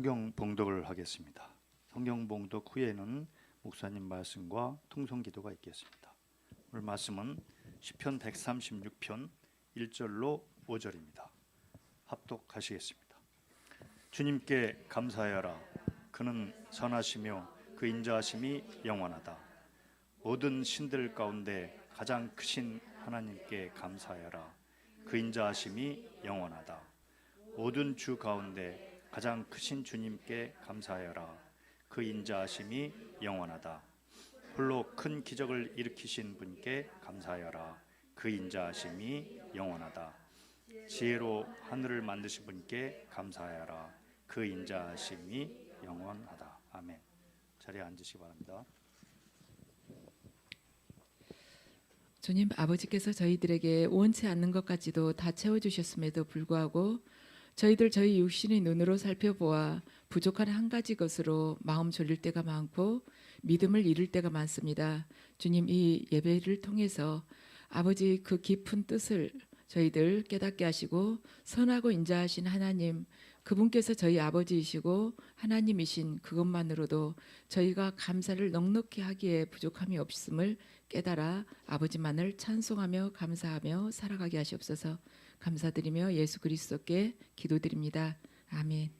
성경 봉독을 하겠습니다. 성경 봉독 후에는 목사님 말씀과 통성 기도가 있겠습니다. 오늘 말씀은 시편 136편 1절로 5절입니다. 합독하시겠습니다. 주님께 감사하여라. 그는 선하시며 그 인자하심이 영원하다. 모든 신들 가운데 가장 크신 하나님께 감사하여라. 그 인자하심이 영원하다. 모든 주 가운데 가장 크신 주님께 감사하여라. 그 인자하심이 영원하다. 홀로 큰 기적을 일으키신 분께 감사하여라. 그 인자하심이 영원하다. 지혜로 하늘을 만드신 분께 감사하여라. 그 인자하심이 영원하다. 아멘. 자리에 앉으시기 바랍니다. 주님 아버지께서 저희들에게 원치 않는 것 같지도 다 채워주셨음에도 불구하고 저희 육신의 눈으로 살펴보아 부족한 한 가지 것으로 마음 졸릴 때가 많고 믿음을 잃을 때가 많습니다. 주님, 이 예배를 통해서 아버지 그 깊은 뜻을 저희들 깨닫게 하시고 선하고 인자하신 하나님, 그분께서 저희 아버지이시고 하나님이신 그것만으로도 저희가 감사를 넉넉히 하기에 부족함이 없음을 깨달아 아버지만을 찬송하며 감사하며 살아가게 하시옵소서. 감사드리며 예수 그리스도께 기도드립니다. 아멘.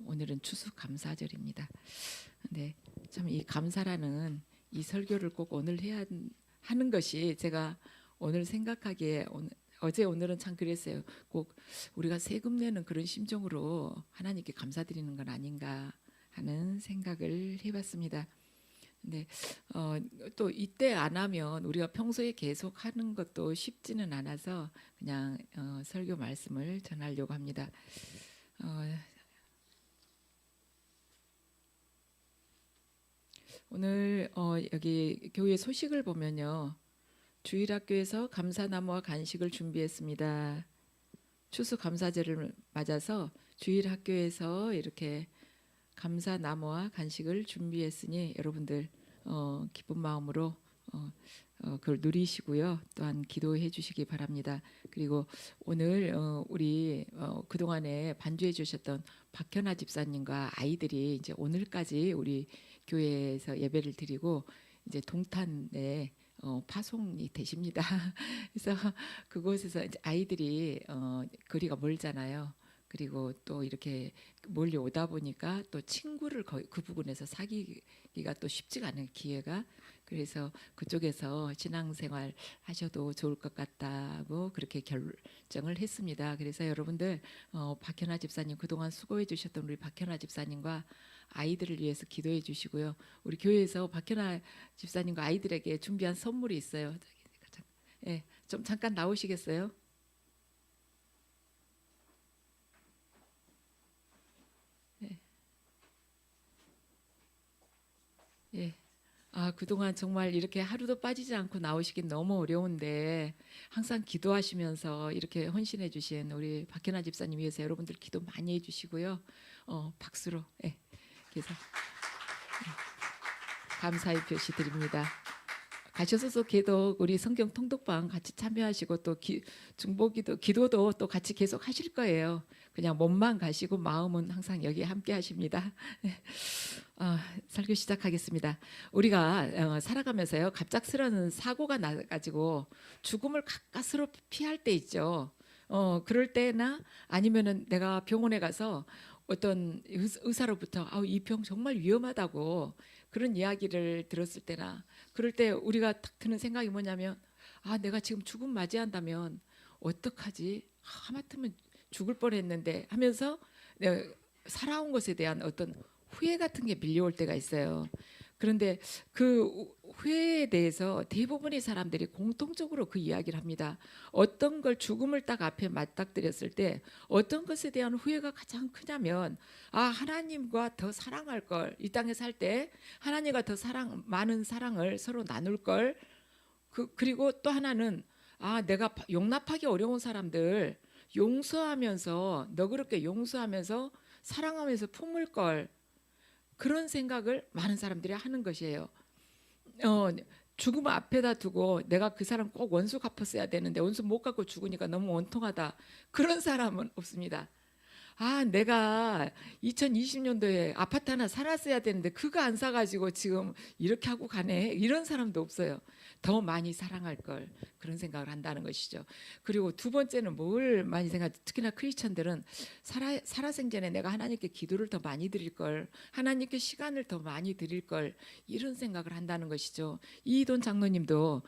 오늘은 추수감사절입니다. 네, 참 이 감사라는 이 설교를 꼭 오늘 해야 하는 것이 제가 오늘 생각하기에 어제 오늘은 참 그랬어요. 꼭 우리가 세금 내는 그런 심정으로 하나님께 감사드리는 건 아닌가 하는 생각을 해봤습니다. 네, 또 이때 안 하면 우리가 평소에 계속 하는 것도 쉽지는 않아서 그냥 설교 말씀을 전하려고 합니다. 오늘 여기 교회 소식을 보면요, 주일학교에서 감사나무와 간식을 준비했습니다. 추수감사절을 맞아서 주일학교에서 이렇게 감사나무와 간식을 준비했으니 여러분들 기쁜 마음으로 그걸 누리시고요. 또한 기도해 주시기 바랍니다. 그리고 오늘 우리 그동안에 반주해 주셨던 박현아 집사님과 아이들이 이제 오늘까지 우리 교회에서 예배를 드리고 이제 동탄에 파송이 되십니다. 그래서 그곳에서 이제 아이들이 거리가 멀잖아요. 그리고 또 이렇게 멀리 오다 보니까 또 친구를 그 부근에서 사귀기가 또 쉽지가 않은 기회가, 그래서 그쪽에서 신앙생활 하셔도 좋을 것 같다고 그렇게 결정을 했습니다. 그래서 여러분들 박현아 집사님 그동안 수고해 주셨던 우리 박현아 집사님과 아이들을 위해서 기도해 주시고요. 우리 교회에서 박현아 집사님과 아이들에게 준비한 선물이 있어요. 예, 좀 잠깐 나오시겠어요? 예. 그동안 정말 이렇게 하루도 빠지지 않고 나오시긴 너무 어려운데 항상 기도하시면서 이렇게 헌신해 주신 우리 박현아 집사님 위해서 여러분들 기도 많이 해 주시고요. 박수로 그래서 감사의 표시 드립니다. 가셔서 계속 우리 성경 통독방 같이 참여하시고 또 중보기도 기도도 또 같이 계속 하실 거예요. 그냥 몸만 가시고 마음은 항상 여기 함께 하십니다. 설교 시작하겠습니다. 우리가 살아가면서요, 갑작스러운 사고가 나가지고 죽음을 가까스로 피할 때 있죠. 그럴 때나 아니면은 내가 병원에 가서 어떤 의사로부터 이 병 정말 위험하다고 그런 이야기를 들었을 때나 그럴 때 우리가 딱 드는 생각이 뭐냐면 내가 지금 죽음 맞이한다면 어떡하지? 하마터면 죽을 뻔했는데 하면서 내가 살아온 것에 대한 어떤 후회 같은 게 밀려올 때가 있어요. 그런데 그 후회에 대해서 대부분의 사람들이 공통적으로 그 이야기를 합니다. 어떤 걸 죽음을 딱 앞에 맞닥뜨렸을 때 어떤 것에 대한 후회가 가장 크냐면 하나님과 더 사랑할 걸, 이 땅에 살 때 하나님과 더 많은 사랑을 서로 나눌 걸, 그리고 또 하나는 내가 용납하기 어려운 사람들 용서하면서 너그럽게 용서하면서 사랑하면서 품을 걸, 그런 생각을 많은 사람들이 하는 것이에요. 죽음 앞에다 두고 내가 그 사람 꼭 원수 갚았어야 되는데 원수 못 갚고 죽으니까 너무 원통하다, 그런 사람은 없습니다. 내가 2020년도에 아파트 하나 살았어야 되는데 그거 안 사가지고 지금 이렇게 하고 가네. 이런 사람도 없어요. 더 많이 사랑할 걸 그런 생각을 한다는 것이죠. 그리고 두 번째는 뭘 많이 생각? 특히나 크리스천들은 살아생전에 내가 하나님께 기도를 더 많이 드릴 걸, 하나님께 시간을 더 많이 드릴 걸 이런 생각을 한다는 것이죠. 이돈 장로님도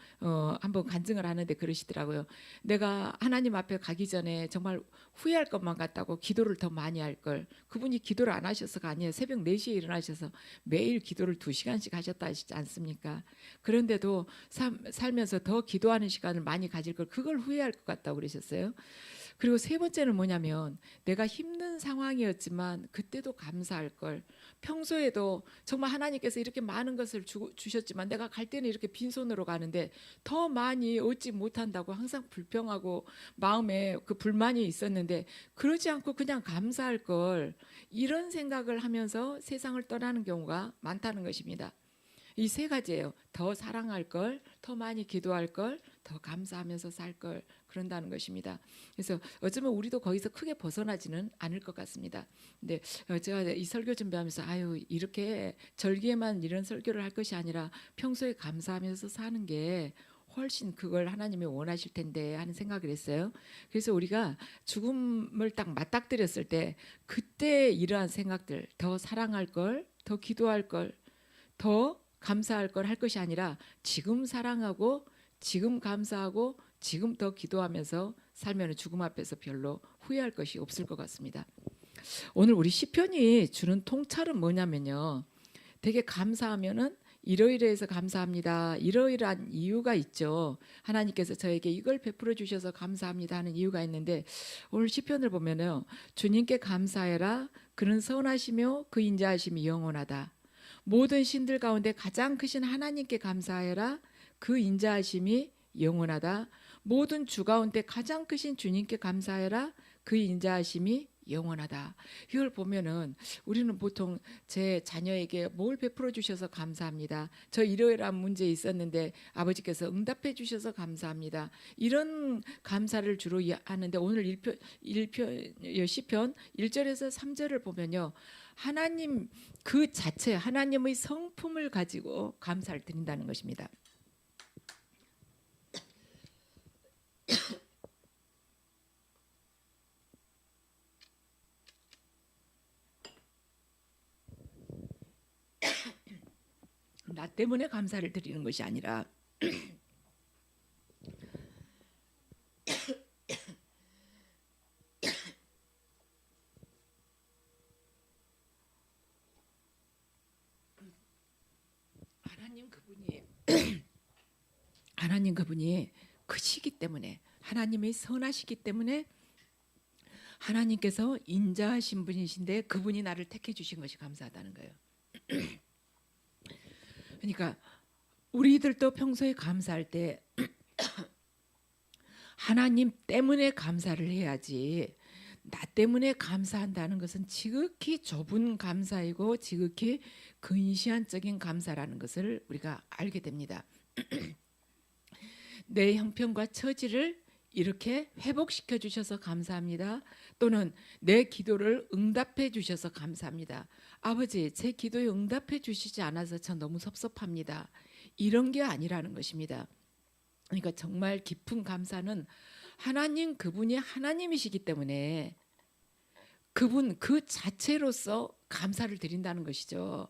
한번 간증을 하는데 그러시더라고요. 내가 하나님 앞에 가기 전에 정말 후회할 것만 같다고 기도를 더 많이 할 걸. 그분이 기도를 안 하셔서가 아니에요. 새벽 4시에 일어나셔서 매일 기도를 2시간씩 하셨다 하시지 않습니까? 그런데도 살면서 더 기도하는 시간을 많이 가질 걸, 그걸 후회할 것 같다고 그러셨어요. 그리고 세 번째는 뭐냐면 내가 힘든 상황이었지만 그때도 감사할 걸. 평소에도 정말 하나님께서 이렇게 많은 것을 주셨지만 내가 갈 때는 이렇게 빈손으로 가는데 더 많이 얻지 못한다고 항상 불평하고 마음에 그 불만이 있었는데 그러지 않고 그냥 감사할 걸, 이런 생각을 하면서 세상을 떠나는 경우가 많다는 것입니다. 이 세 가지예요. 더 사랑할 걸, 더 많이 기도할 걸, 더 감사하면서 살 걸, 그런다는 것입니다. 그래서 어쩌면 우리도 거기서 크게 벗어나지는 않을 것 같습니다. 근데 제가 이 설교 준비하면서 이렇게 절기에만 이런 설교를 할 것이 아니라 평소에 감사하면서 사는 게 훨씬 그걸 하나님이 원하실 텐데 하는 생각을 했어요. 그래서 우리가 죽음을 딱 맞닥뜨렸을 때 그때 이러한 생각들, 더 사랑할 걸, 더 기도할 걸, 더 감사할 걸 할 것이 아니라 지금 사랑하고 지금 감사하고 지금 더 기도하면서 살면 죽음 앞에서 별로 후회할 것이 없을 것 같습니다. 오늘 우리 시편이 주는 통찰은 뭐냐면요, 되게 감사하면은 이러이러해서 감사합니다, 이러이러한 이유가 있죠. 하나님께서 저에게 이걸 베풀어 주셔서 감사합니다 하는 이유가 있는데, 오늘 시편을 보면요, 주님께 감사해라, 그는 선하시며 그 인자하심이 영원하다. 모든 신들 가운데 가장 크신 하나님께 감사해라, 그 인자하심이 영원하다. 모든 주 가운데 가장 크신 주님께 감사해라, 그 인자하심이 영원하다. 이걸 보면은 우리는 보통 제 자녀에게 뭘 베풀어 주셔서 감사합니다, 저 이러이러한 문제 있었는데 아버지께서 응답해 주셔서 감사합니다, 이런 감사를 주로 하는데, 오늘 시편 1절에서 3절을 보면요, 하나님 그 자체, 하나님의 성품을 가지고 감사를 드린다는 것입니다. 나 때문에 감사를 드리는 것이 아니라 하나님 그분이 크시기 때문에, 하나님의 선하시기 때문에 하나님께서 인자하신 분이신데 그분이 나를 택해 주신 것이 감사하다는 거예요. 그러니까 우리들도 평소에 감사할 때 하나님 때문에 감사를 해야지, 나 때문에 감사한다는 것은 지극히 좁은 감사이고 지극히 근시안적인 감사라는 것을 우리가 알게 됩니다. 내 형편과 처지를 이렇게 회복시켜 주셔서 감사합니다. 또는 내 기도를 응답해 주셔서 감사합니다. 아버지, 제 기도에 응답해 주시지 않아서 저 너무 섭섭합니다, 이런 게 아니라는 것입니다. 그러니까 정말 깊은 감사는 하나님 그분이 하나님이시기 때문에 그분 그 자체로서 감사를 드린다는 것이죠.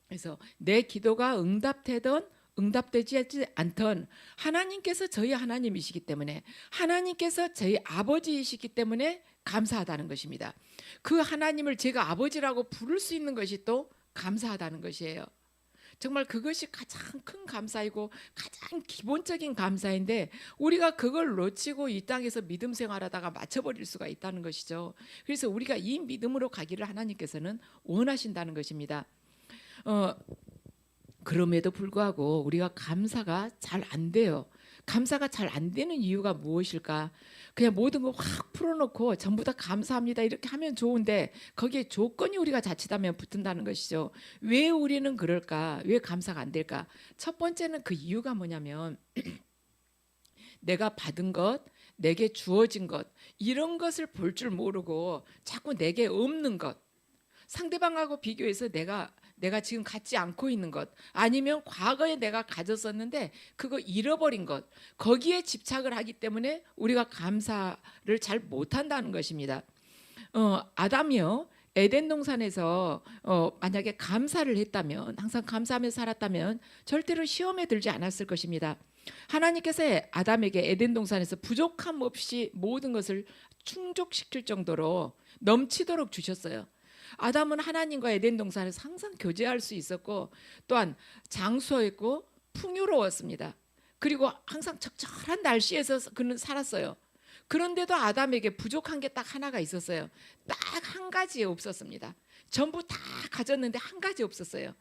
그래서 내 기도가 응답되던 응답되지 않던 하나님께서 저희 하나님이시기 때문에, 하나님께서 저희 아버지이시기 때문에 감사하다는 것입니다. 그 하나님을 제가 아버지라고 부를 수 있는 것이 또 감사하다는 것이에요. 정말 그것이 가장 큰 감사이고 가장 기본적인 감사인데 우리가 그걸 놓치고 이 땅에서 믿음 생활하다가 맞춰버릴 수가 있다는 것이죠. 그래서 우리가 이 믿음으로 가기를 하나님께서는 원하신다는 것입니다. 그럼에도 불구하고 우리가 감사가 잘 안 돼요. 감사가 잘 안 되는 이유가 무엇일까? 그냥 모든 거 확 풀어놓고 전부 다 감사합니다 이렇게 하면 좋은데 거기에 조건이 우리가 자칫하면 붙는다는 것이죠. 왜 우리는 그럴까? 왜 감사가 안 될까? 첫 번째는 그 이유가 뭐냐면 내가 받은 것, 내게 주어진 것, 이런 것을 볼 줄 모르고 자꾸 내게 없는 것, 상대방하고 비교해서 내가 지금 갖지 않고 있는 것, 아니면 과거에 내가 가졌었는데 그거 잃어버린 것, 거기에 집착을 하기 때문에 우리가 감사를 잘 못한다는 것입니다. 아담이요, 에덴 동산에서 만약에 감사를 했다면, 항상 감사하며 살았다면 절대로 시험에 들지 않았을 것입니다. 하나님께서 아담에게 에덴 동산에서 부족함 없이 모든 것을 충족시킬 정도로 넘치도록 주셨어요. 아담은 하나님과 에덴 동산에서 항상 교제할 수 있었고, 또한 장수했고 풍요로웠습니다. 그리고 항상 적절한 날씨에서 그는 살았어요. 그런데도 아담에게 부족한 게 딱 하나가 있었어요. 딱 한 가지 없었습니다. 전부 다 가졌는데 한 가지 없었어요.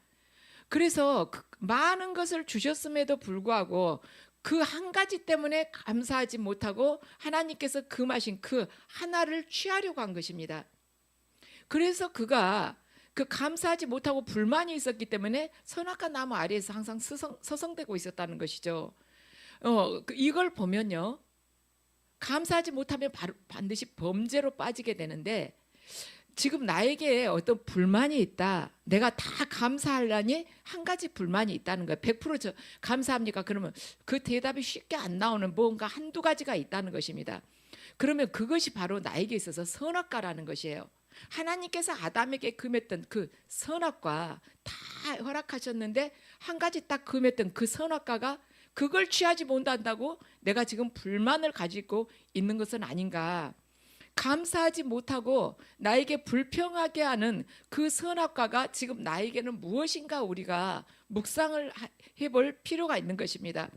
그래서 많은 것을 주셨음에도 불구하고 그 한 가지 때문에 감사하지 못하고 하나님께서 금하신 그 하나를 취하려고 한 것입니다. 그래서 그가 그 감사하지 못하고 불만이 있었기 때문에 선악과 나무 아래에서 항상 서성대고 있었다는 것이죠. 이걸 보면요, 감사하지 못하면 반드시 범죄로 빠지게 되는데, 지금 나에게 어떤 불만이 있다, 내가 다 감사하려니 한 가지 불만이 있다는 거예요. 100% 감사합니까? 그러면 그 대답이 쉽게 안 나오는 뭔가 한두 가지가 있다는 것입니다. 그러면 그것이 바로 나에게 있어서 선악과라는 것이에요. 하나님께서 아담에게 금했던 그 선악과 다 허락하셨는데 한 가지 딱 금했던 그 선악과가, 그걸 취하지 못한다고 내가 지금 불만을 가지고 있는 것은 아닌가. 감사하지 못하고 나에게 불평하게 하는 그 선악과가 지금 나에게는 무엇인가 우리가 묵상을 해볼 필요가 있는 것입니다.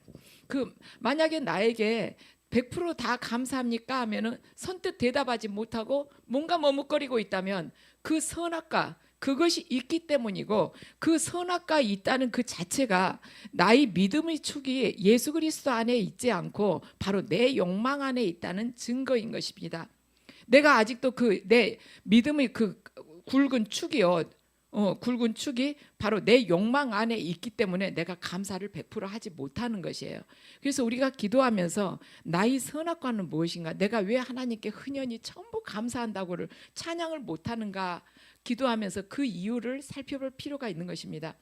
만약에 나에게 100%다 감사합니까 하면은 선뜻 대답하지 못하고 뭔가 머뭇거리고 있다면 그 선악과, 그것이 있기 때문이고, 그 선악과 있다는 그 자체가 나의 믿음의 축이 예수 그리스도 안에 있지 않고 바로 내 욕망 안에 있다는 증거인 것입니다. 내가 아직도 내 믿음의 그 굵은 축이요, 굵은 축이 바로 내 욕망 안에 있기 때문에 내가 감사를 100% 하지 못하는 것이에요. 그래서 우리가 기도하면서 나의 선악과는 무엇인가, 내가 왜 하나님께 흔연히 전부 감사한다고를 찬양을 못하는가, 기도하면서 그 이유를 살펴볼 필요가 있는 것입니다.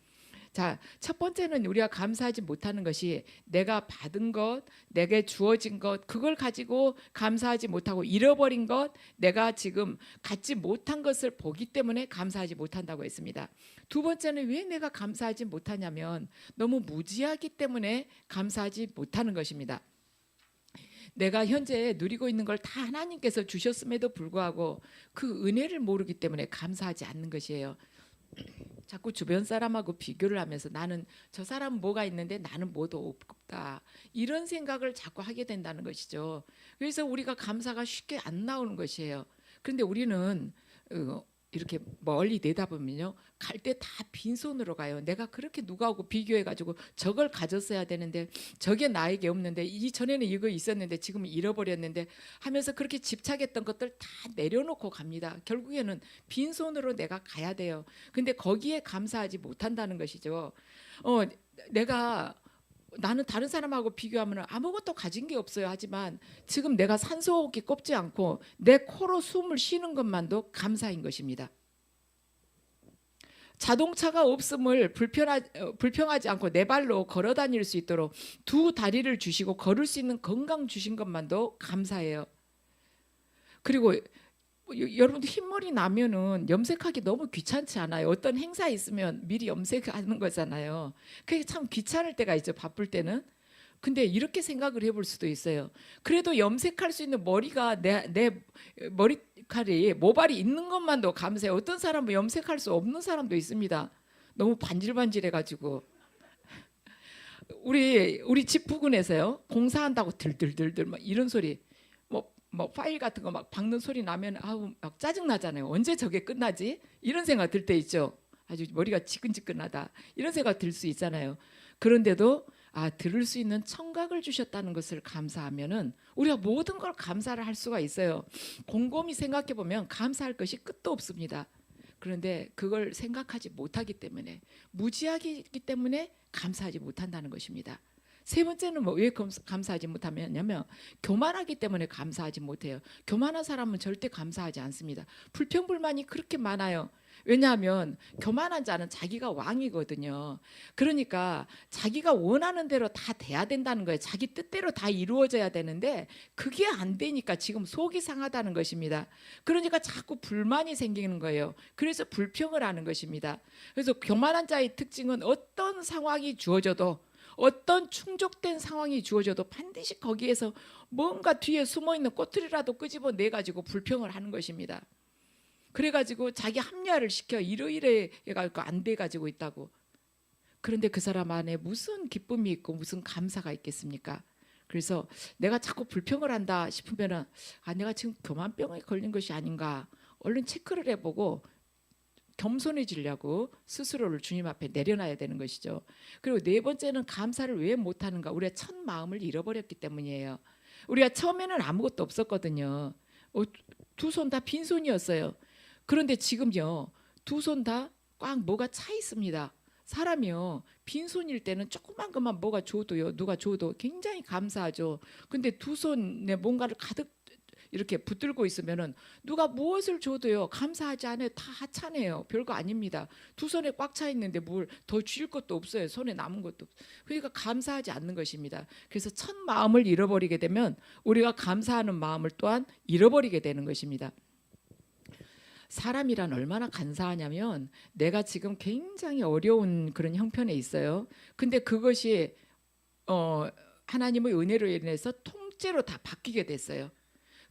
자, 첫 번째는 우리가 감사하지 못하는 것이 내가 받은 것, 내게 주어진 것, 그걸 가지고 감사하지 못하고 잃어버린 것, 내가 지금 갖지 못한 것을 보기 때문에 감사하지 못한다고 했습니다. 두 번째는 왜 내가 감사하지 못하냐면 너무 무지하기 때문에 감사하지 못하는 것입니다. 내가 현재 누리고 있는 걸 다 하나님께서 주셨음에도 불구하고 그 은혜를 모르기 때문에 감사하지 않는 것이에요. 자꾸 주변 사람하고 비교를 하면서 나는 저 사람은 뭐가 있는데 나는 뭐도 없다, 이런 생각을 자꾸 하게 된다는 것이죠. 그래서 우리가 감사가 쉽게 안 나오는 것이에요. 그런데 우리는 이렇게 멀리 내다보면요, 갈 때 다 빈손으로 가요. 내가 그렇게 누구하고 비교해가지고 저걸 가졌어야 되는데 저게 나에게 없는데, 이전에는 이거 있었는데 지금 잃어버렸는데 하면서 그렇게 집착했던 것들 다 내려놓고 갑니다. 결국에는 빈손으로 내가 가야 돼요. 근데 거기에 감사하지 못한다는 것이죠. 나는 다른 사람하고 비교하면 아무것도 가진 게 없어요. 하지만 지금 내가 산소호흡기 꼽지 않고 내 코로 숨을 쉬는 것만도 감사인 것입니다. 자동차가 없음을 불평하지 않고 내 발로 걸어 다닐 수 있도록 두 다리를 주시고 걸을 수 있는 건강 주신 것만도 감사해요. 그리고 여러분들 흰머리 나면은 염색하기 너무 귀찮지 않아요? 어떤 행사 있으면 미리 염색하는 거잖아요. 그게 참 귀찮을 때가 있죠, 바쁠 때는. 근데 이렇게 생각을 해볼 수도 있어요. 그래도 염색할 수 있는 머리가 내 머리칼이 모발이 있는 것만도 감사해요. 어떤 사람은 염색할 수 없는 사람도 있습니다. 너무 반질반질해가지고. 우리 집 부근에서요, 공사한다고 들들들들 막 이런 소리, 뭐 파일 같은 거 막 박는 소리 나면 막 짜증 나잖아요. 언제 저게 끝나지? 이런 생각 들 때 있죠. 아주 머리가 지끈지끈하다, 이런 생각 들 수 있잖아요. 그런데도 들을 수 있는 청각을 주셨다는 것을 감사하면은 우리가 모든 걸 감사를 할 수가 있어요. 곰곰이 생각해 보면 감사할 것이 끝도 없습니다. 그런데 그걸 생각하지 못하기 때문에, 무지하기 때문에 감사하지 못한다는 것입니다. 세 번째는 뭐 왜 감사하지 못하냐면 교만하기 때문에 감사하지 못해요. 교만한 사람은 절대 감사하지 않습니다. 불평불만이 그렇게 많아요. 왜냐하면 교만한 자는 자기가 왕이거든요. 그러니까 자기가 원하는 대로 다 돼야 된다는 거예요. 자기 뜻대로 다 이루어져야 되는데 그게 안 되니까 지금 속이 상하다는 것입니다. 그러니까 자꾸 불만이 생기는 거예요. 그래서 불평을 하는 것입니다. 그래서 교만한 자의 특징은 어떤 상황이 주어져도, 어떤 충족된 상황이 주어져도 반드시 거기에서 뭔가 뒤에 숨어있는 꼬투리라도 끄집어내 가지고 불평을 하는 것입니다. 그래가지고 자기 합리화를 시켜 이러이러 해가지고 안 돼가지고 있다고. 그런데 그 사람 안에 무슨 기쁨이 있고 무슨 감사가 있겠습니까? 그래서 내가 자꾸 불평을 한다 싶으면은 내가 지금 교만병에 걸린 것이 아닌가, 얼른 체크를 해보고 겸손해지려고 스스로를 주님 앞에 내려놔야 되는 것이죠. 그리고 네 번째는 감사를 왜 못하는가? 우리가 첫 마음을 잃어버렸기 때문이에요. 우리가 처음에는 아무것도 없었거든요. 두 손 다 빈손이었어요. 그런데 지금요, 두 손 다 꽉 뭐가 차 있습니다. 사람이요, 빈손일 때는 조그만 것만 뭐가 줘도요, 누가 줘도 굉장히 감사하죠. 근데 두 손에 뭔가를 가득 이렇게 붙들고 있으면은 누가 무엇을 줘도요 감사하지 않아요. 다 하찮아요. 별거 아닙니다. 두 손에 꽉 차 있는데 뭘 더 줄 것도 없어요. 손에 남은 것도 없어요. 그러니까 감사하지 않는 것입니다. 그래서 첫 마음을 잃어버리게 되면 우리가 감사하는 마음을 또한 잃어버리게 되는 것입니다. 사람이란 얼마나 간사하냐면 내가 지금 굉장히 어려운 그런 형편에 있어요. 근데 그것이 하나님의 은혜로 인해서 통째로 다 바뀌게 됐어요.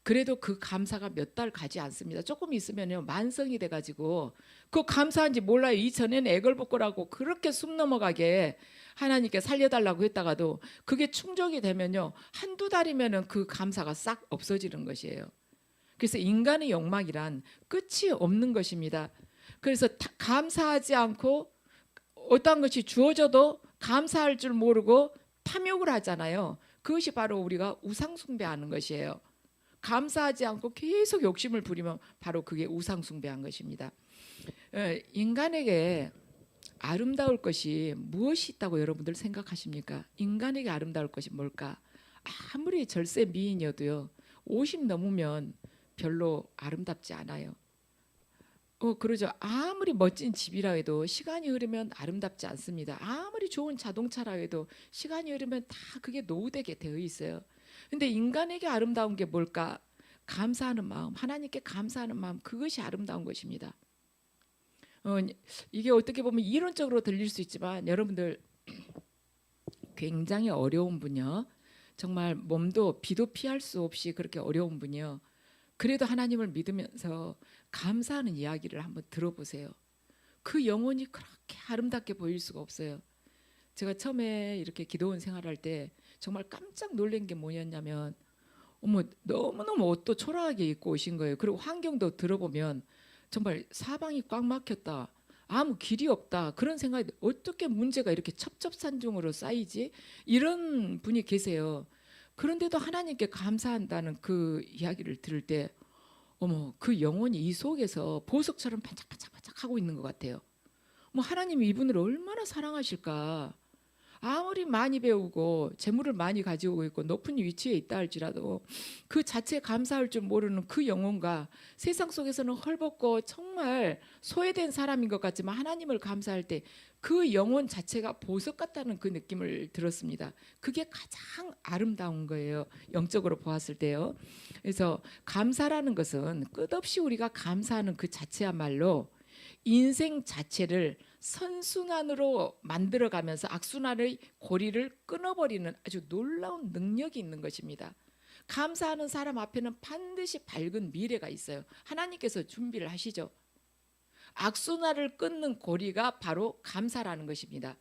그래도 그 감사가 몇 달 가지 않습니다. 조금 있으면요 만성이 돼가지고 그 감사한지 몰라요. 이전에는 애걸복걸하고 그렇게 숨 넘어가게 하나님께 살려달라고 했다가도 그게 충족이 되면요 한두 달이면은 그 감사가 싹 없어지는 것이에요. 그래서 인간의 욕망이란 끝이 없는 것입니다. 그래서 감사하지 않고 어떠한 것이 주어져도 감사할 줄 모르고 탐욕을 하잖아요. 그것이 바로 우리가 우상숭배하는 것이에요. 감사하지 않고 계속 욕심을 부리면 바로 그게 우상숭배한 것입니다. 인간에게 아름다울 것이 무엇이 있다고 여러분들 생각하십니까? 인간에게 아름다울 것이 뭘까? 아무리 절세 미인이어도요 50 넘으면 별로 아름답지 않아요. 그러죠. 아무리 멋진 집이라 해도 시간이 흐르면 아름답지 않습니다. 아무리 좋은 자동차라 해도 시간이 흐르면 다 그게 노후되게 되어 있어요. 근데 인간에게 아름다운 게 뭘까? 감사하는 마음, 하나님께 감사하는 마음, 그것이 아름다운 것입니다. 이게 어떻게 보면 이론적으로 들릴 수 있지만 여러분들 굉장히 어려운 분이요. 정말 몸도 비도 피할 수 없이 그렇게 어려운 분이요. 그래도 하나님을 믿으면서 감사하는 이야기를 한번 들어보세요. 그 영혼이 그렇게 아름답게 보일 수가 없어요. 제가 처음에 이렇게 기도원 생활할 때 정말 깜짝 놀란 게 뭐였냐면 너무너무 옷도 초라하게 입고 오신 거예요. 그리고 환경도 들어보면 정말 사방이 꽉 막혔다. 아무 길이 없다. 그런 생각이 어떻게 문제가 이렇게 첩첩산중으로 쌓이지? 이런 분이 계세요. 그런데도 하나님께 감사한다는 그 이야기를 들을 때 그 영혼이 이 속에서 보석처럼 반짝반짝반짝 하고 있는 것 같아요. 하나님이 이분을 얼마나 사랑하실까. 아무리 많이 배우고 재물을 많이 가지고 있고 높은 위치에 있다 할지라도 그 자체에 감사할 줄 모르는 그 영혼과 세상 속에서는 헐벗고 정말 소외된 사람인 것 같지만 하나님을 감사할 때 그 영혼 자체가 보석 같다는 그 느낌을 들었습니다. 그게 가장 아름다운 거예요. 영적으로 보았을 때요. 그래서 감사라는 것은 끝없이 우리가 감사하는 그 자체야말로 인생 자체를 선순환으로 만들어가면서 악순환의 고리를 끊어버리는 아주 놀라운 능력이 있는 것입니다. 감사하는 사람 앞에는 반드시 밝은 미래가 있어요. 하나님께서 준비를 하시죠. 악순환을 끊는 고리가 바로 감사라는 것입니다.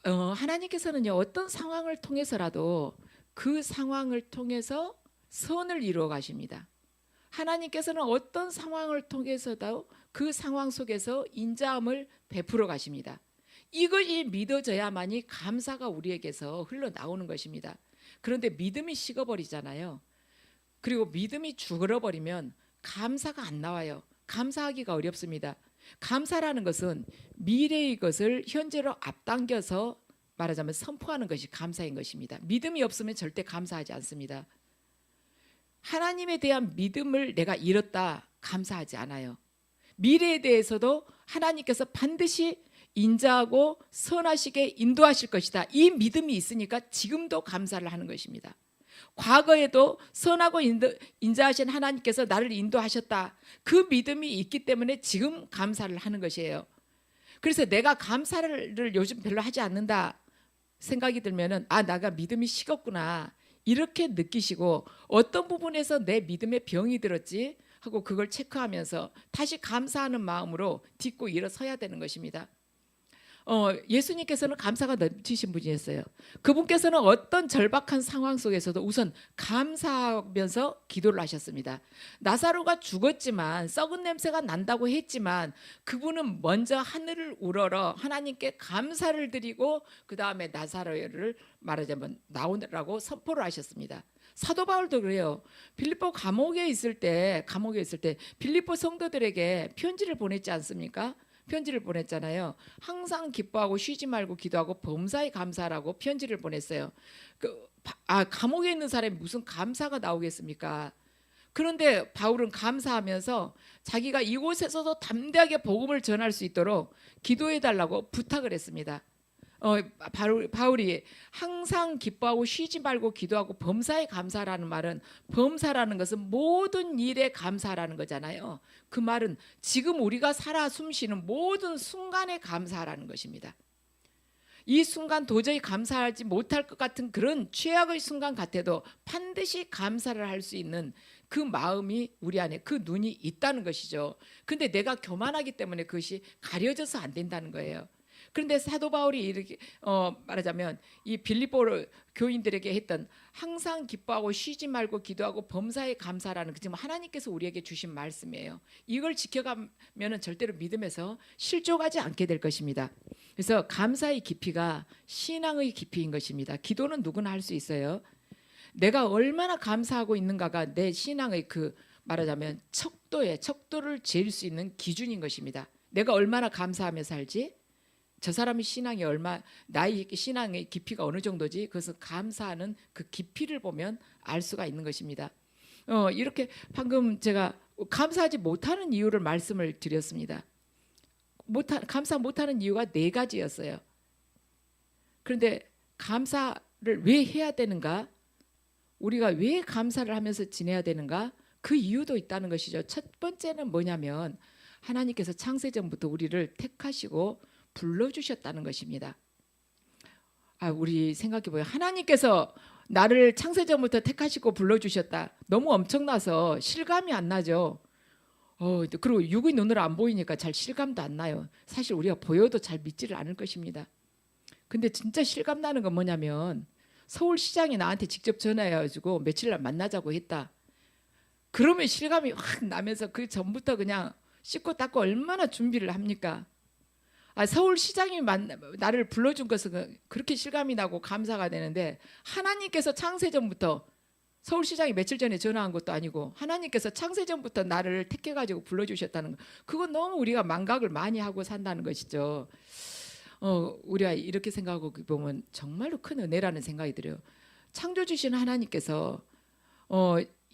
하나님께서는요 어떤 상황을 통해서라도 그 상황을 통해서 선을 이루어 가십니다. 하나님께서는 어떤 상황을 통해서도 그 상황 속에서 인자함을 베풀어 가십니다. 이것이 믿어져야만이 감사가 우리에게서 흘러나오는 것입니다. 그런데 믿음이 식어버리잖아요. 그리고 믿음이 죽어버리면 감사가 안 나와요. 감사하기가 어렵습니다. 감사라는 것은 미래의 것을 현재로 앞당겨서 말하자면 선포하는 것이 감사인 것입니다. 믿음이 없으면 절대 감사하지 않습니다. 하나님에 대한 믿음을 내가 잃었다 감사하지 않아요. 미래에 대해서도 하나님께서 반드시 인자하고 선하시게 인도하실 것이다. 이 믿음이 있으니까 지금도 감사를 하는 것입니다. 과거에도 선하고 인자하신 하나님께서 나를 인도하셨다. 그 믿음이 있기 때문에 지금 감사를 하는 것이에요. 그래서 내가 감사를 요즘 별로 하지 않는다 생각이 들면은 내가 믿음이 식었구나 이렇게 느끼시고, 어떤 부분에서 내 믿음에 병이 들었지 하고 그걸 체크하면서 다시 감사하는 마음으로 딛고 일어서야 되는 것입니다. 예수님께서는 감사가 넘치신 분이었어요. 그분께서는 어떤 절박한 상황 속에서도 우선 감사하면서 기도를 하셨습니다. 나사로가 죽었지만, 썩은 냄새가 난다고 했지만 그분은 먼저 하늘을 우러러 하나님께 감사를 드리고 그 다음에 나사로를 말하자면 나오라고 선포를 하셨습니다. 사도 바울도 그래요. 빌립보 감옥에 있을 때 빌립보 성도들에게 편지를 보냈지 않습니까? 편지를 보냈잖아요. 항상 기뻐하고 쉬지 말고 기도하고 범사에 감사하라고 편지를 보냈어요. 감옥에 있는 사람이 무슨 감사가 나오겠습니까? 그런데 바울은 감사하면서 자기가 이곳에서도 담대하게 복음을 전할 수 있도록 기도해 달라고 부탁을 했습니다. 바울이 항상 기뻐하고 쉬지 말고 기도하고 범사에 감사라는 말은, 범사라는 것은 모든 일에 감사라는 거잖아요. 그 말은 지금 우리가 살아 숨쉬는 모든 순간에 감사라는 것입니다. 이 순간 도저히 감사하지 못할 것 같은 그런 최악의 순간 같아도 반드시 감사를 할 수 있는 그 마음이 우리 안에, 그 눈이 있다는 것이죠. 근데 내가 교만하기 때문에 그것이 가려져서 안 된다는 거예요. 그런데 사도 바울이 이렇게 말하자면 이 빌립보 교인들에게 했던 항상 기뻐하고 쉬지 말고 기도하고 범사에 감사라는 지금 하나님께서 우리에게 주신 말씀이에요. 이걸 지켜가면은 절대로 믿음에서 실족하지 않게 될 것입니다. 그래서 감사의 깊이가 신앙의 깊이인 것입니다. 기도는 누구나 할 수 있어요. 내가 얼마나 감사하고 있는가가 내 신앙의 말하자면 척도를 재일 수 있는 기준인 것입니다. 내가 얼마나 감사하며 살지? 저 사람의 신앙이 나의 신앙의 깊이가 어느 정도지? 그것은 감사하는 그 깊이를 보면 알 수가 있는 것입니다. 이렇게 방금 제가 감사하지 못하는 이유를 말씀을 드렸습니다. 감사 못하는 이유가 4가지였어요. 그런데 감사를 왜 해야 되는가? 우리가 왜 감사를 하면서 지내야 되는가? 그 이유도 있다는 것이죠. 첫 번째는 뭐냐면 하나님께서 창세전부터 우리를 택하시고 불러주셨다는 것입니다. 우리 생각해보면 하나님께서 나를 창세전부터 택하시고 불러주셨다. 너무 엄청나서 실감이 안 나죠. 그리고 육의 눈으로 안 보이니까 잘 실감도 안 나요. 사실 우리가 보여도 잘 믿지를 않을 것입니다. 근데 진짜 실감 나는 건 뭐냐면 서울시장이 나한테 직접 전화해가지고 며칠 날 만나자고 했다. 그러면 실감이 확 나면서 그 전부터 그냥 씻고 닦고 얼마나 준비를 합니까? 서울시장이 나를 불러준 것은 그렇게 실감이 나고 감사가 되는데, 하나님께서 창세전부터, 서울시장이 며칠 전에 전화한 것도 아니고 하나님께서 창세전부터 나를 택해가지고 불러주셨다는 거, 그건 너무 우리가 망각을 많이 하고 산다는 것이죠. 우리가 이렇게 생각하고 보면 정말로 큰 은혜라는 생각이 들어요. 창조주신 하나님께서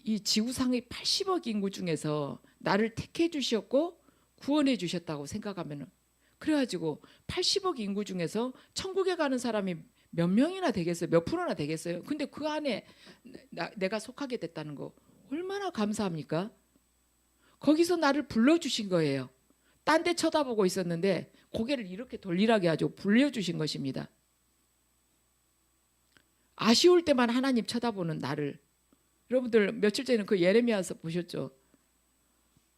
이 지구상의 80억 인구 중에서 나를 택해 주셨고 구원해 주셨다고 생각하면, 그래가지고 80억 인구 중에서 천국에 가는 사람이 몇 명이나 되겠어요? 몇 프로나 되겠어요? 근데 그 안에 내가 속하게 됐다는 거 얼마나 감사합니까? 거기서 나를 불러주신 거예요. 딴 데 쳐다보고 있었는데 고개를 이렇게 돌리라게 하죠. 불려주신 것입니다. 아쉬울 때만 하나님 쳐다보는 나를, 여러분들 며칠 전에 그 예레미야서 보셨죠?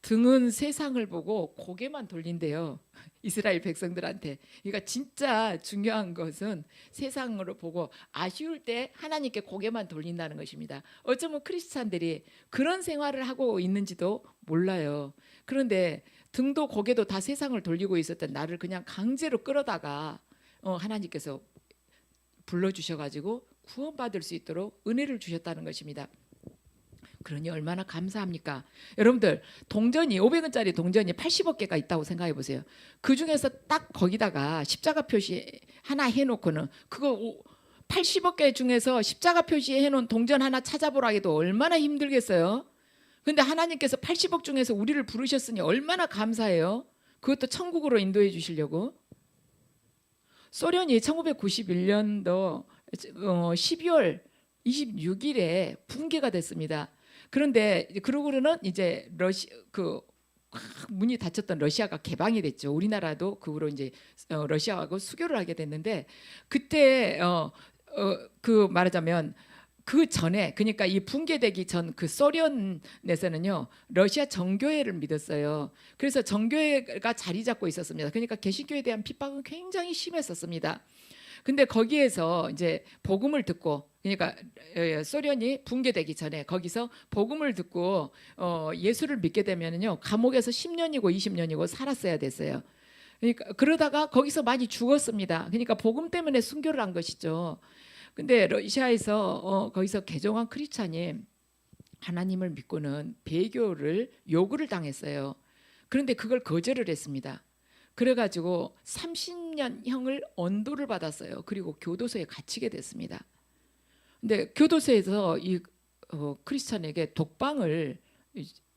등은 세상을 보고 고개만 돌린대요. 이스라엘 백성들한테. 그러니까 진짜 중요한 것은 세상으로 보고 아쉬울 때 하나님께 고개만 돌린다는 것입니다. 어쩌면 크리스찬들이 그런 생활을 하고 있는지도 몰라요. 그런데 등도 고개도 다 세상을 돌리고 있었던 나를 그냥 강제로 끌어다가 하나님께서 불러주셔가지고 구원받을 수 있도록 은혜를 주셨다는 것입니다. 그러니 얼마나 감사합니까? 여러분들 동전이 500원짜리 동전이 80억 개가 있다고 생각해 보세요. 그 중에서 딱 거기다가 십자가 표시 하나 해놓고는 그거 80억 개 중에서 십자가 표시해 놓은 동전 하나 찾아보라 해도 얼마나 힘들겠어요? 근데 하나님께서 80억 중에서 우리를 부르셨으니 얼마나 감사해요. 그것도 천국으로 인도해 주시려고. 소련이 1991년도 12월 26일에 붕괴가 됐습니다. 그런데 그러고는 이제 문이 닫혔던 러시아가 개방이 됐죠. 우리나라도 그 후로 이제 러시아하고 수교를 하게 됐는데 그때 그 말하자면 그 전에 그러니까 이 붕괴되기 전 그 소련에서는요 러시아 정교회를 믿었어요. 그래서 정교회가 자리 잡고 있었습니다. 그러니까 개신교에 대한 핍박은 굉장히 심했었습니다. 근데 거기에서 이제 복음을 듣고 그러니까 소련이 붕괴되기 전에 거기서 복음을 듣고 예수를 믿게 되면은요 감옥에서 10년이고 20년이고 살았어야 됐어요. 그러니까 그러다가 거기서 많이 죽었습니다. 그러니까 복음 때문에 순교를 한 것이죠. 근데 러시아에서 거기서 개종한 크리스찬이 하나님을 믿고는 배교를 요구를 당했어요. 그런데 그걸 거절을 했습니다. 그래가지고 30년형을 언도를 받았어요. 그리고 교도소에 갇히게 됐습니다. 근데 교도소에서 이 크리스찬에게 독방을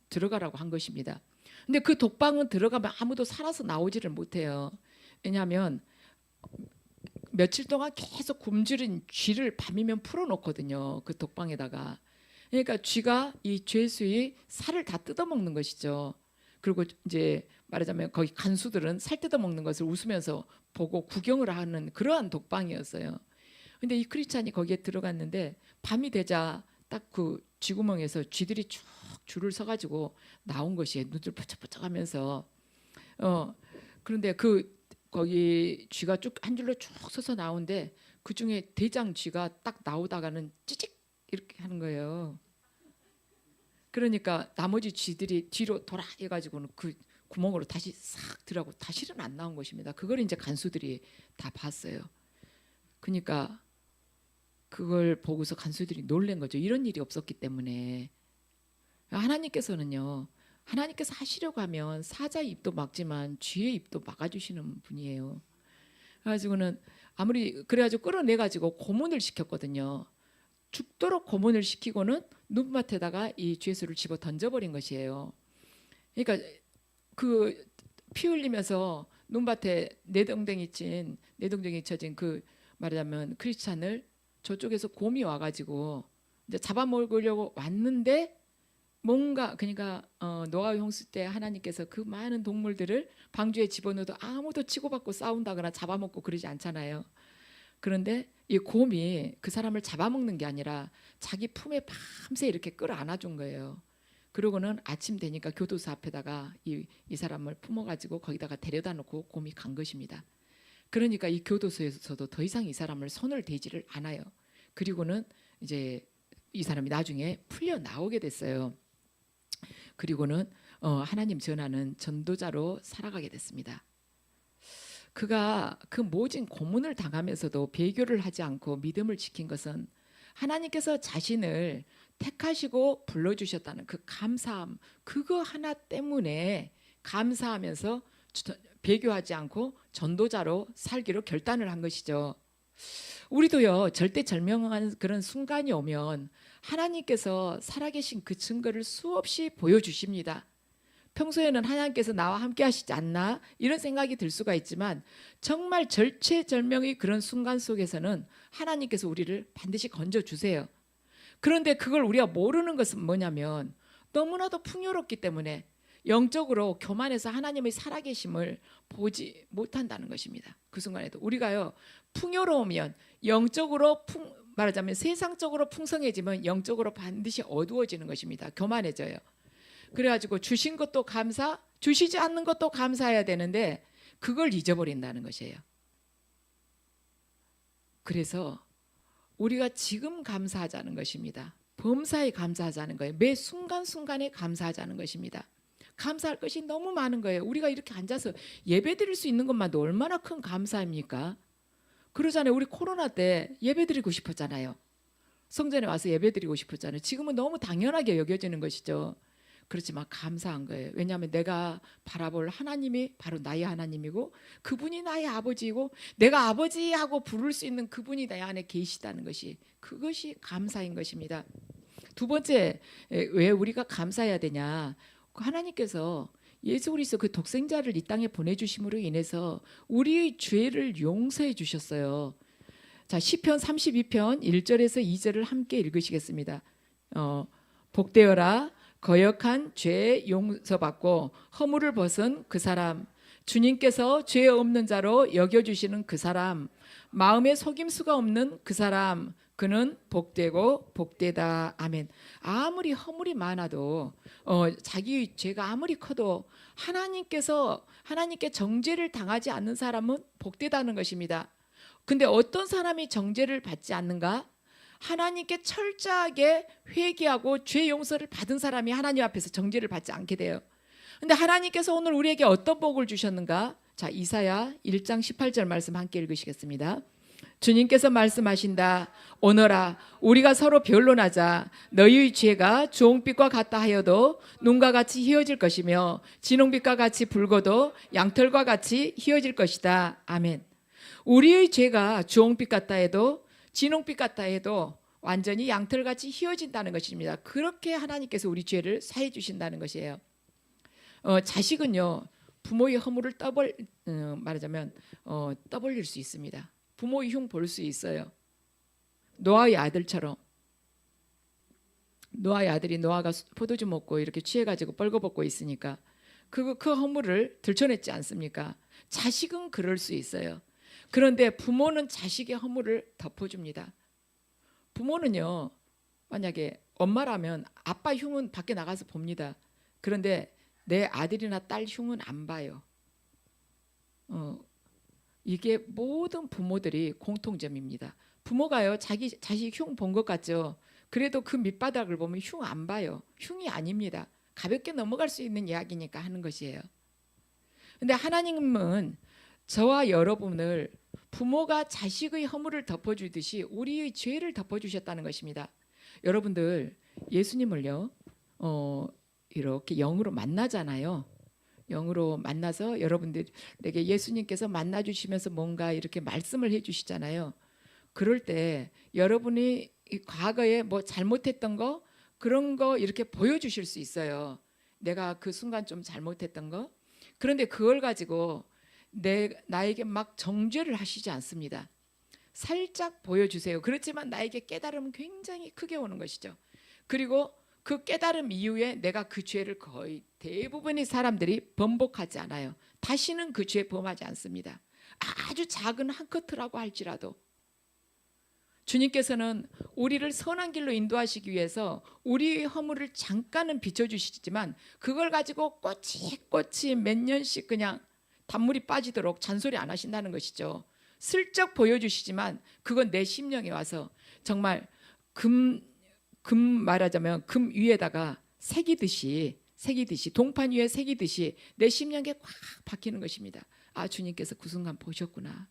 들어가라고 한 것입니다. 근데 그 독방은 들어가면 아무도 살아서 나오지를 못해요. 왜냐하면 며칠 동안 계속 굶주린 쥐를 밤이면 풀어놓거든요. 그 독방에다가. 그러니까 쥐가 이 죄수의 살을 다 뜯어먹는 것이죠. 그리고 이제 말하자면 거기 간수들은 살 뜯어먹는 것을 웃으면서 보고 구경을 하는 그러한 독방이었어요. 근데 이 크리스찬이 거기에 들어갔는데 밤이 되자 딱 그 쥐구멍에서 쥐들이 쭉 줄을 서가지고 나온 것이 눈을 번쩍번쩍하면서 그런데 거기 쥐가 쭉 한 줄로 쭉 서서 나오는데 그 중에 대장 쥐가 딱 나오다가는 찌직 이렇게 하는 거예요. 그러니까 나머지 쥐들이 뒤로 돌아 해가지고는 그 구멍으로 다시 싹 들어가고 다시는 안 나온 것입니다. 그걸 이제 간수들이 다 봤어요. 그러니까 그걸 보고서 간수들이 놀란 거죠. 이런 일이 없었기 때문에. 하나님께서는요. 하나님께서 하시려고 하면 사자의 입도 막지만 쥐의 입도 막아주시는 분이에요. 그래가지고는 그래가지고 끌어내가지고 고문을 시켰거든요. 죽도록 고문을 시키고는 눈밭에다가 이 죄수를 집어 던져버린 것이에요. 그러니까 그 피 흘리면서 눈밭에 내동댕이 쳐진 그 말하자면 크리스찬을 저쪽에서 곰이 와가지고 이제 잡아먹으려고 왔는데 뭔가 그러니까 노아의 홍수 때 하나님께서 그 많은 동물들을 방주에 집어넣어도 아무도 치고받고 싸운다거나 잡아먹고 그러지 않잖아요. 그런데 이 곰이 그 사람을 잡아먹는 게 아니라 자기 품에 밤새 이렇게 끌어안아준 거예요. 그러고는 아침 되니까 교도소 앞에다가 이 사람을 품어가지고 거기다가 데려다 놓고 곰이 간 것입니다. 그러니까 이 교도소에서도 더 이상 이 사람을 손을 대지를 않아요. 그리고는 이제 이 사람이 나중에 풀려 나오게 됐어요. 그리고는 하나님 전하는 전도자로 살아가게 됐습니다. 그가 그 모진 고문을 당하면서도 배교를 하지 않고 믿음을 지킨 것은 하나님께서 자신을 택하시고 불러주셨다는 그 감사함, 그거 하나 때문에 감사하면서 배교하지 않고 전도자로 살기로 결단을 한 것이죠. 우리도요, 절대절명한 그런 순간이 오면 하나님께서 살아계신 그 증거를 수없이 보여주십니다. 평소에는 하나님께서 나와 함께 하시지 않나 이런 생각이 들 수가 있지만 정말 절체절명의 그런 순간 속에서는 하나님께서 우리를 반드시 건져주세요. 그런데 그걸 우리가 모르는 것은 뭐냐면 너무나도 풍요롭기 때문에 영적으로 교만해서 하나님의 살아계심을 보지 못한다는 것입니다. 그 순간에도 우리가요, 풍요로우면 영적으로 말하자면 세상적으로 풍성해지면 영적으로 반드시 어두워지는 것입니다. 교만해져요. 그래가지고 주신 것도 감사, 주시지 않는 것도 감사해야 되는데 그걸 잊어버린다는 것이에요. 그래서 우리가 지금 감사하자는 것입니다. 범사에 감사하자는 거예요. 매 순간순간에 감사하자는 것입니다. 감사할 것이 너무 많은 거예요. 우리가 이렇게 앉아서 예배 드릴 수 있는 것만도 얼마나 큰 감사입니까? 그러잖아요. 우리 코로나 때 예배 드리고 싶었잖아요. 성전에 와서 예배드리고 싶었잖아요. 지금은 너무 당연하게 여겨지는 것이죠. 그렇지만 감사한 거예요. 왜냐하면 내가 바라볼 하나님이 바로 나의 하나님이고 그분이 나의 아버지이고 내가 아버지하고 부를 수 있는 그분이 내 안에 계시다는 것이, 그것이 감사인 것입니다. 두 번째, 왜 우리가 감사해야 되냐? 하나님께서 예수 그리스도 그 독생자를 이 땅에 보내주심으로 인해서 우리의 죄를 용서해 주셨어요. 자, 시편 32편 1절에서 2절을 함께 읽으시겠습니다. 복되어라 거역한 죄 용서받고 허물을 벗은 그 사람, 주님께서 죄 없는 자로 여겨주시는 그 사람, 마음에 속임수가 없는 그 사람, 그는 복되고 복되다. 아멘. 아무리 허물이 많아도 자기 죄가 아무리 커도 하나님께 정죄를 당하지 않는 사람은 복되다는 것입니다. 근데 어떤 사람이 정죄를 받지 않는가? 하나님께 철저하게 회개하고 죄 용서를 받은 사람이 하나님 앞에서 정죄를 받지 않게 돼요. 근데 하나님께서 오늘 우리에게 어떤 복을 주셨는가? 자, 이사야 1장 18절 말씀 함께 읽으시겠습니다. 주님께서 말씀하신다. 오너라 우리가 서로 변론하자. 너희의 죄가 주홍빛과 같다 하여도 눈과 같이 희어질 것이며 진홍빛과 같이 붉어도 양털과 같이 희어질 것이다. 아멘. 우리의 죄가 주홍빛 같다 해도 진홍빛 같다 해도 완전히 양털같이 희어진다는 것입니다. 그렇게 하나님께서 우리 죄를 사해 주신다는 것이에요. 자식은요 부모의 허물을 말하자면 떠벌릴 수 있습니다. 부모의 흉 볼 수 있어요. 노아의 아들처럼, 노아의 아들이 노아가 포도주 먹고 이렇게 취해가지고 벌거벗고 있으니까 그 허물을 들춰냈지 않습니까? 자식은 그럴 수 있어요. 그런데 부모는 자식의 허물을 덮어줍니다. 부모는요 만약에 엄마라면 아빠 흉은 밖에 나가서 봅니다. 그런데 내 아들이나 딸 흉은 안 봐요. 이게 모든 부모들이 공통점입니다. 부모가요 자기 자식 흉 본 것 같죠. 그래도 그 밑바닥을 보면 흉 안 봐요. 흉이 아닙니다. 가볍게 넘어갈 수 있는 이야기니까 하는 것이에요. 근데 하나님은 저와 여러분을 부모가 자식의 허물을 덮어주듯이 우리의 죄를 덮어주셨다는 것입니다. 여러분들 예수님을요 이렇게 영으로 만나잖아요. 영으로 만나서 여러분들에게 예수님께서 만나주시면서 뭔가 이렇게 말씀을 해주시잖아요. 그럴 때 여러분이 과거에 뭐 잘못했던 거 그런 거 이렇게 보여주실 수 있어요. 내가 그 순간 좀 잘못했던 거. 그런데 그걸 가지고 나에게 막 정죄를 하시지 않습니다. 살짝 보여주세요. 그렇지만 나에게 깨달음은 굉장히 크게 오는 것이죠. 그리고 그 깨달음 이후에 내가 그 죄를 거의 대부분의 사람들이 번복하지 않아요. 다시는 그 죄 범하지 않습니다. 아주 작은 한 커트라고 할지라도 주님께서는 우리를 선한 길로 인도하시기 위해서 우리의 허물을 잠깐은 비춰주시지만 그걸 가지고 꼬치꼬치 몇 년씩 그냥 단물이 빠지도록 잔소리 안 하신다는 것이죠. 슬쩍 보여주시지만 그건 내 심령에 와서 정말 금 말하자면 금 위에다가 새기듯이 동판 위에 새기듯이 내 심령에 꽉 박히는 것입니다. 아, 주님께서 그 순간 보셨구나.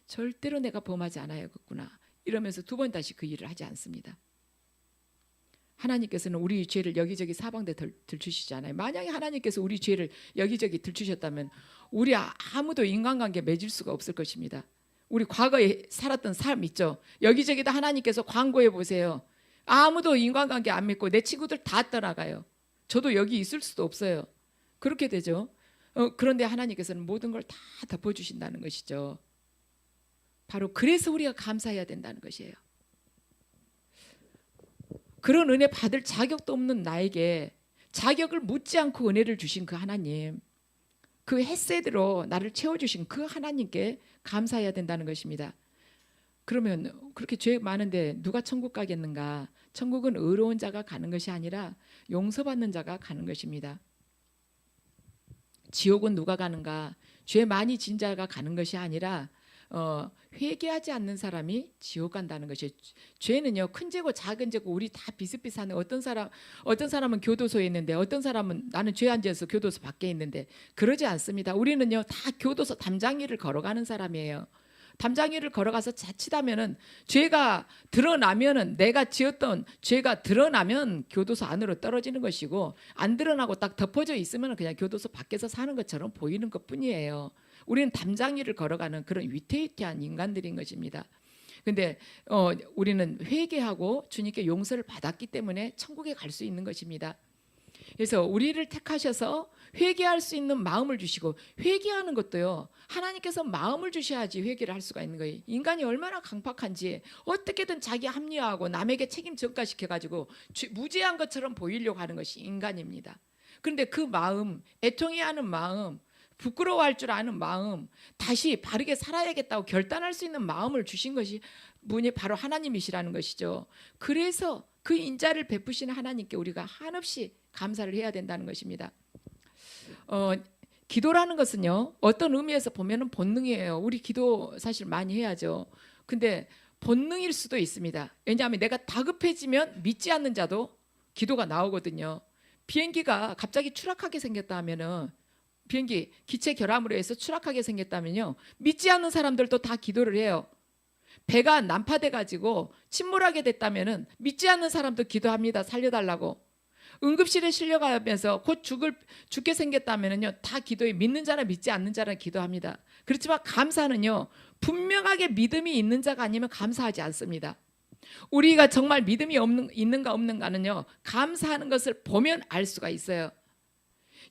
절대로 내가 범하지 않아야겠구나. 이러면서 두 번 다시 그 일을 하지 않습니다. 하나님께서는 우리 죄를 여기저기 사방대 들추시잖아요. 만약에 하나님께서 우리 죄를 여기저기 들추셨다면 우리 아무도 인간관계 맺을 수가 없을 것입니다. 우리 과거에 살았던 삶 있죠. 여기저기 다 하나님께서 광고해 보세요. 아무도 인간관계 안 맺고 내 친구들 다 떠나가요. 저도 여기 있을 수도 없어요. 그렇게 되죠. 그런데 하나님께서는 모든 걸 다 덮어주신다는 것이죠. 바로 그래서 우리가 감사해야 된다는 것이에요. 그런 은혜 받을 자격도 없는 나에게 자격을 묻지 않고 은혜를 주신 그 하나님, 그 햇새대로 나를 채워주신 그 하나님께 감사해야 된다는 것입니다. 그러면 그렇게 죄 많은데 누가 천국 가겠는가? 천국은 의로운 자가 가는 것이 아니라 용서받는 자가 가는 것입니다. 지옥은 누가 가는가? 죄 많이 진 자가 가는 것이 아니라 회개하지 않는 사람이 지옥 간다는 것이. 죄는요 큰 죄고 작은 죄고 우리 다 비슷비슷하네. 어떤 사람은 교도소에 있는데 어떤 사람은 나는 죄 안 지어서 교도소 밖에 있는데 그러지 않습니다. 우리는요 다 교도소 담장길을 걸어가는 사람이에요. 담장이를 걸어가서 자칫하면은 죄가 드러나면은 내가 지었던 죄가 드러나면 교도소 안으로 떨어지는 것이고 안 드러나고 딱 덮어져 있으면 그냥 교도소 밖에서 사는 것처럼 보이는 것뿐이에요. 우리는 담장이를 걸어가는 그런 위태위태한 인간들인 것입니다. 근데 우리는 회개하고 주님께 용서를 받았기 때문에 천국에 갈 수 있는 것입니다. 그래서 우리를 택하셔서 회개할 수 있는 마음을 주시고, 회개하는 것도요, 하나님께서 마음을 주셔야지 회개를 할 수가 있는 거예요. 인간이 얼마나 강팍한지 어떻게든 자기 합리화하고 남에게 책임 전가시켜가지고 무죄한 것처럼 보이려고 하는 것이 인간입니다. 그런데 그 마음, 애통해하는 마음, 부끄러워할 줄 아는 마음, 다시 바르게 살아야겠다고 결단할 수 있는 마음을 주신 것이 분이 바로 하나님이시라는 것이죠. 그래서 그 인자를 베푸시는 하나님께 우리가 한없이 감사를 해야 된다는 것입니다. 기도라는 것은요, 어떤 의미에서 보면은 본능이에요. 우리 기도 사실 많이 해야죠. 근데 본능일 수도 있습니다. 왜냐하면 내가 다급해지면 믿지 않는 자도 기도가 나오거든요. 비행기가 갑자기 추락하게 생겼다 하면은, 비행기 기체 결함으로 해서 추락하게 생겼다면요, 믿지 않는 사람들도 다 기도를 해요. 배가 난파돼 가지고 침몰하게 됐다면은 믿지 않는 사람도 기도합니다. 살려달라고. 응급실에 실려가면서 곧 죽게 생겼다면은요, 다 기도해. 믿는 자나 믿지 않는 자나 기도합니다. 그렇지만 감사는요, 분명하게 믿음이 있는 자가 아니면 감사하지 않습니다. 우리가 정말 믿음이 있는가 없는가는요, 감사하는 것을 보면 알 수가 있어요.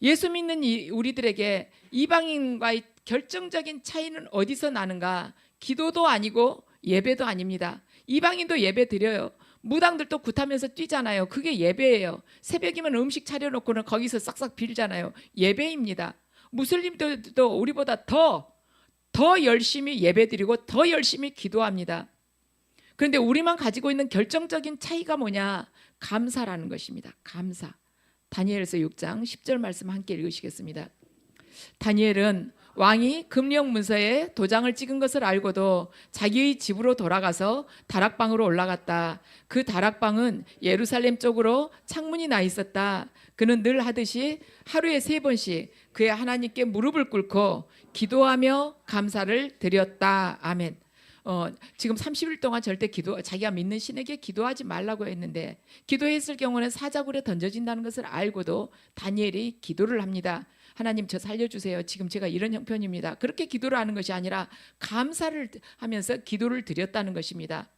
예수 믿는 우리들에게 이방인과의 결정적인 차이는 어디서 나는가? 기도도 아니고 예배도 아닙니다. 이방인도 예배 드려요. 무당들도 굿하면서 뛰잖아요. 그게 예배예요. 새벽이면 음식 차려놓고는 거기서 싹싹 빌잖아요. 예배입니다. 무슬림들도 우리보다 더 열심히 예배드리고 더 열심히 기도합니다. 그런데 우리만 가지고 있는 결정적인 차이가 뭐냐? 감사라는 것입니다. 감사. 다니엘서 6장 10절 말씀 함께 읽으시겠습니다. 다니엘은 왕이 금령 문서에 도장을 찍은 것을 알고도 자기의 집으로 돌아가서 다락방으로 올라갔다. 그 다락방은 예루살렘 쪽으로 창문이 나 있었다. 그는 늘 하듯이 하루에 3번씩 그의 하나님께 무릎을 꿇고 기도하며 감사를 드렸다. 아멘. 지금 30일 동안 절대 자기가 믿는 신에게 기도하지 말라고 했는데, 기도했을 경우는 사자굴에 던져진다는 것을 알고도 다니엘이 기도를 합니다. 하나님, 저 살려주세요. 지금 제가 이런 형편입니다. 그렇게 기도를 하는 것이 아니라 감사를 하면서 기도를 드렸다는 것입니다.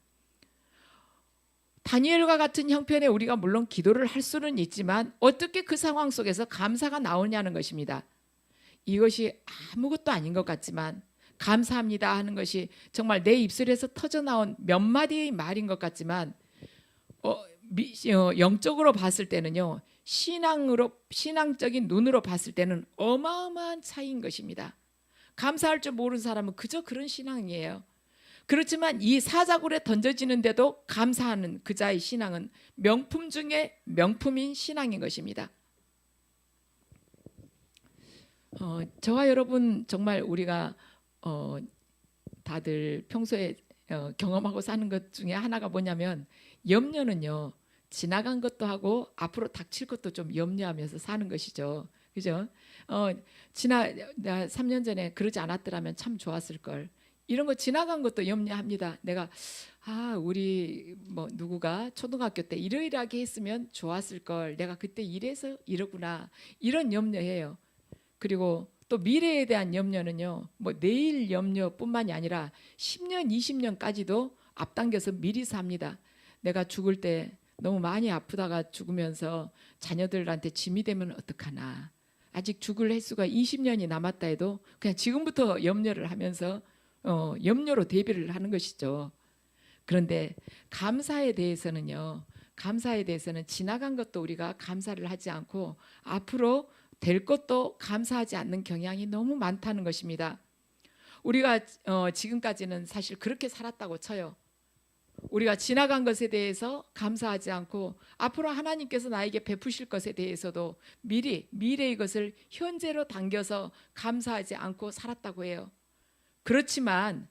다니엘과 같은 형편에 우리가 물론 기도를 할 수는 있지만 어떻게 그 상황 속에서 감사가 나오냐는 것입니다. 이것이 아무것도 아닌 것 같지만, 감사합니다 하는 것이 정말 내 입술에서 터져나온 몇 마디의 말인 것 같지만, 영적으로 봤을 때는요, 신앙적인 눈으로 봤을 때는 어마어마한 차이인 것입니다. 감사할 줄 모르는 사람은 그저 그런 신앙이에요. 그렇지만 이 사자굴에 던져지는데도 감사하는 그자의 신앙은 명품 중에 명품인 신앙인 것입니다. 저와 여러분, 정말 우리가 다들 평소에 경험하고 사는 것 중에 하나가 뭐냐면, 염려는요, 지나간 것도 하고 앞으로 닥칠 것도 좀 염려하면서 사는 것이죠. 그죠? 3년 전에 그러지 않았더라면 참 좋았을 걸. 이런 거 지나간 것도 염려합니다. 내가 우리 누구가 초등학교 때 이러이러하게 했으면 좋았을 걸. 내가 그때 이래서 이러구나. 이런 염려해요. 그리고 또 미래에 대한 염려는요, 내일 염려뿐만이 아니라 10년, 20년까지도 앞당겨서 미리 삽니다. 내가 죽을 때 너무 많이 아프다가 죽으면서 자녀들한테 짐이 되면 어떡하나. 아직 죽을 횟수가 20년이 남았다 해도 그냥 지금부터 염려를 하면서 염려로 대비를 하는 것이죠. 그런데 감사에 대해서는 지나간 것도 우리가 감사를 하지 않고 앞으로 될 것도 감사하지 않는 경향이 너무 많다는 것입니다. 우리가 지금까지는 사실 그렇게 살았다고 쳐요. 우리가 지나간 것에 대해서 감사하지 않고 앞으로 하나님께서 나에게 베푸실 것에 대해서도 미래의 것을 현재로 당겨서 감사하지 않고 살았다고 해요. 그렇지만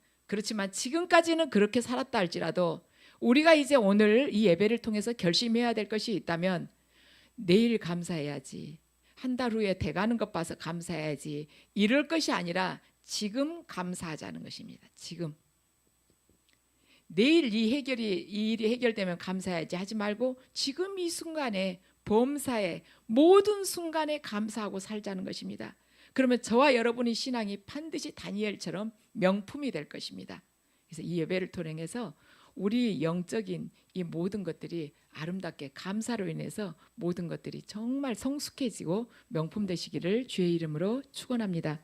지금까지는 그렇게 살았다 할지라도 우리가 이제 오늘 이 예배를 통해서 결심해야 될 것이 있다면, 내일 감사해야지, 한 달 후에 돼가는 것 봐서 감사해야지, 이럴 것이 아니라 지금 감사하자는 것입니다. 지금 내일 이 일이 해결되면 감사해야지 하지 말고 지금 이 순간에 범사에 모든 순간에 감사하고 살자는 것입니다. 그러면 저와 여러분의 신앙이 반드시 다니엘처럼 명품이 될 것입니다. 그래서 이 예배를 통해서 우리 영적인 이 모든 것들이 아름답게 감사로 인해서 모든 것들이 정말 성숙해지고 명품 되시기를 주의 이름으로 축원합니다.